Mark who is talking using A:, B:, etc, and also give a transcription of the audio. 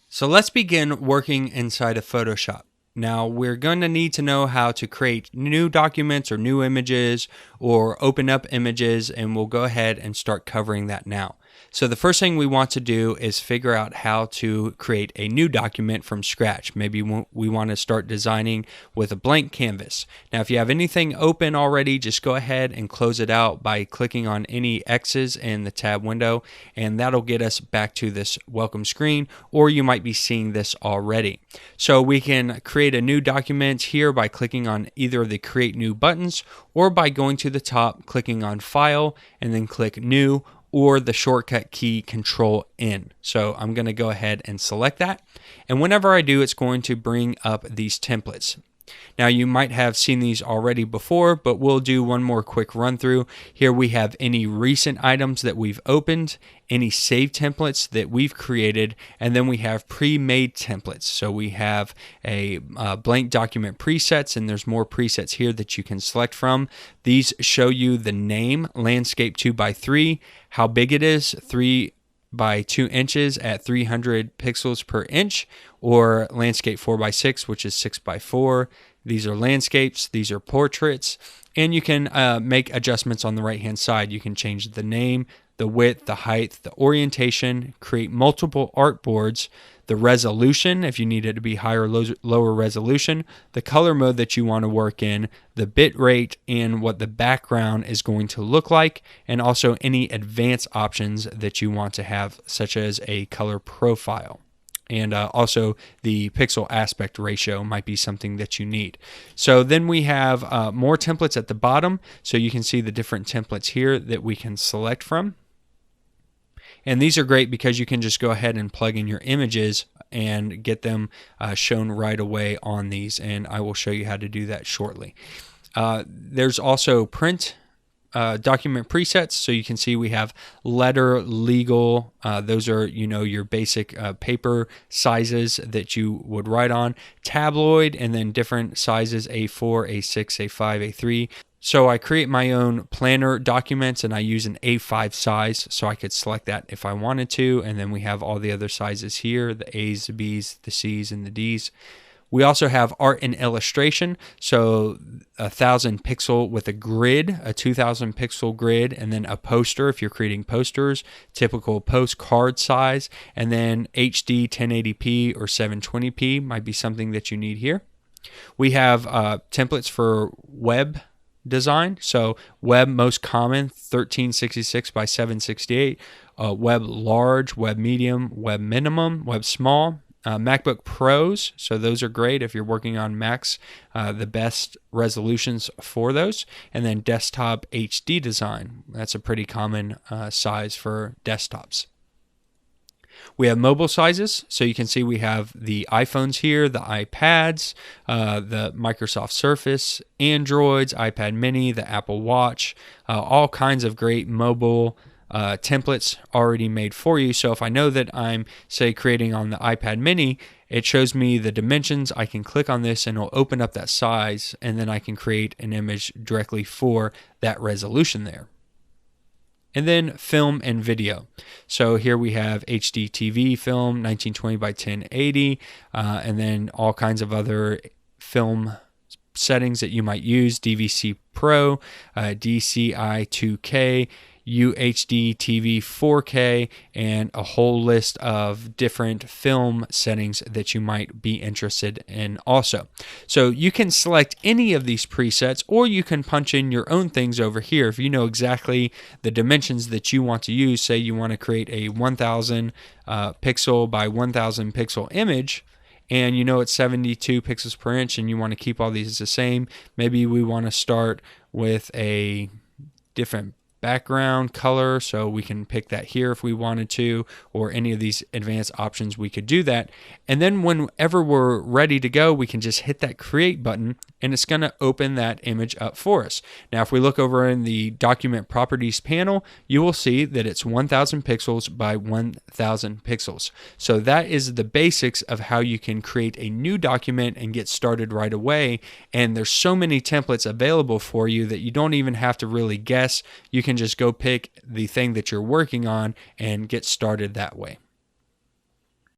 A: So let's begin working inside of Photoshop. Now we're going to need to know how to create new documents or new images or open up images, and we'll go ahead and start covering that now. So the first thing we want to do is figure out how to create a new document from scratch. Maybe we want to start designing with a blank canvas. Now if you have anything open already, just go ahead and close it out by clicking on any X's in the tab window, and that'll get us back to this welcome screen, or you might be seeing this already. So we can create a new document here by clicking on either of the create new buttons, or by going to the top, clicking on file, and then click new, or the shortcut key Control N. So I'm going to go ahead and select that. And whenever I do, it's going to bring up these templates. Now you might have seen these already before, but we'll do one more quick run through. Here we have any recent items that we've opened, any saved templates that we've created, and then we have pre-made templates. So we have a blank document presets, and there's more presets here that you can select from. These show you the name, landscape 2x3, how big it is, 3 by 2 inches at 300 pixels per inch, or landscape 4x6, which is 6x4. These are landscapes, these are portraits, and you can make adjustments on the right hand side. You can change the name, the width, the height, the orientation, create multiple artboards, the resolution if you need it to be higher or lower resolution, the color mode that you want to work in, the bit rate, and what the background is going to look like, and also any advanced options that you want to have, such as a color profile. And also the pixel aspect ratio might be something that you need. So then we have more templates at the bottom, so you can see the different templates here that we can select from. And these are great because you can just go ahead and plug in your images and get them shown right away on these, and I will show you how to do that shortly. There's also print document presets, so you can see we have letter, legal, those are your basic paper sizes that you would write on, tabloid, and then different sizes, A4, A6, A5, A3. So I create my own planner documents, and I use an A5 size, so I could select that if I wanted to, and then we have all the other sizes here, the A's, the B's, the C's, and the D's. We also have art and illustration, so 1,000 pixel with a grid, a 2,000 pixel grid, and then a poster if you're creating posters, typical postcard size, and then HD 1080p or 720p might be something that you need here. We have templates for web design, so web most common 1366 by 768, web large, web medium, web minimum, web small. MacBook Pros, so those are great if you're working on Macs, the best resolutions for those. And then desktop HD design, that's a pretty common size for desktops. We have mobile sizes, so you can see we have the iPhones here, the iPads, the Microsoft Surface, Androids, iPad mini, the Apple Watch, all kinds of great mobile templates already made for you. So if I know that I'm, say, creating on the iPad mini, it shows me the dimensions. I can click on this and it'll open up that size, and then I can create an image directly for that resolution there. And then film and video. So here we have HD TV film, 1920 by 1080, and then all kinds of other film settings that you might use, DVC Pro, DCI 2K, UHD TV 4K, and a whole list of different film settings that you might be interested in also. So you can select any of these presets, or you can punch in your own things over here. If you know exactly the dimensions that you want to use, say you want to create a 1000 pixel by 1000 pixel image, and you know it's 72 pixels per inch, and you want to keep all these the same. Maybe we want to start with a different background color, so we can pick that here if we wanted to, or any of these advanced options, we could do that. And then whenever we're ready to go, we can just hit that create button, and it's going to open that image up for us. Now if we look over in the document properties panel, you will see that it's 1000 pixels by 1000 pixels. So that is the basics of how you can create a new document and get started right away. And there's so many templates available for you that you don't even have to really guess. You can just go pick the thing that you're working on and get started that way.